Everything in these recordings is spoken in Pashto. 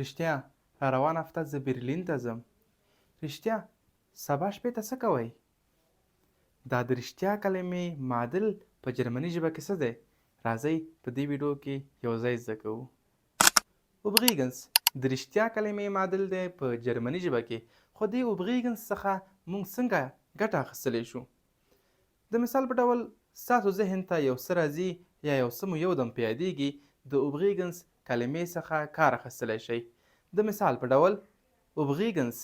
رښتیا روانه هفته زه برلین ته ځم. رښتیا سبا شپې ته څه کوئ؟ دا د رښتیا کلمې معادل په جرمني ژبه کې څه دی؟ راځئ په دې ویډیو کې یو ځای زده کوو. اوبغیګنس د رښتیا کلمې معادل دی په جرمني ژبه کې، خو دې اوبغیګنس څخه موږ څنګه ګټه اخیستلی شو؟ د مثال په ډول ستاسو ذهن ته یو څه راځي یا یو څه مو یودم په یادیږي، د اوبغیګنس کلمې څخه کار اخیستلی شئ. د مثال په ډول اوبغیګنس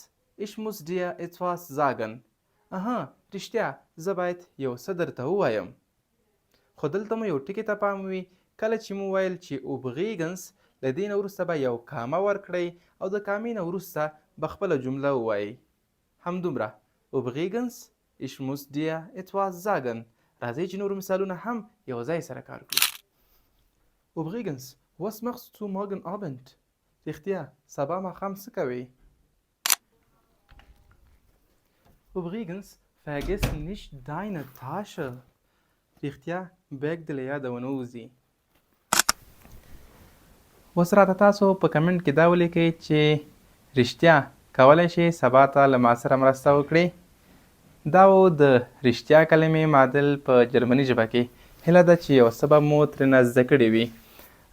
ich muss dir etwas sagen. اها رښتیا زه باید یو څه درته ووایم. خو دلته مو یو ټکي ته پام وي، کله چې مو ویل چې اوبغیګنس له دې نه وروسته به یو کامه ورکړئ او د کامې نه وروسته به خپله جمله ووایئ. همدومره اوبغیګنس ich muss dir etwas sagen. راځئ چې نور مثالونه هم یو ځای سره کار کړو. اوبغیګنس was machst du morgen Abend? رښتیا سبا ماښام څه کوې؟ Übrigens, vergiss nicht deine Tasche. رښتیا بیگ دې له یاده ونه وځي. اوس راته تاسو په کمنټ کې دا ولیکئ چې رښتیا کولی شئ سبا ته له ما سره مرسته وکړئ. دا و د رښتیا کلمې معادل په جرمني ژبه کې. هیله ده چې یو څه به مو ترېنه زده کړي وي.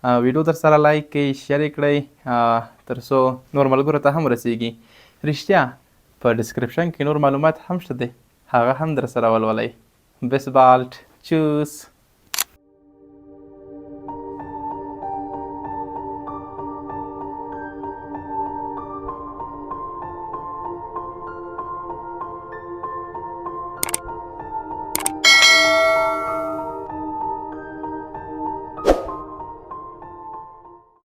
ویډیو در سره لایک کړئ، شیر یې کړئ تر څو نور ملګرو ته هم ورسیږي. رښتیا په ډسکرپشن کې نور معلومات هم شته دی، هغه هم در سره ولولئ. bis bald. Tschüss.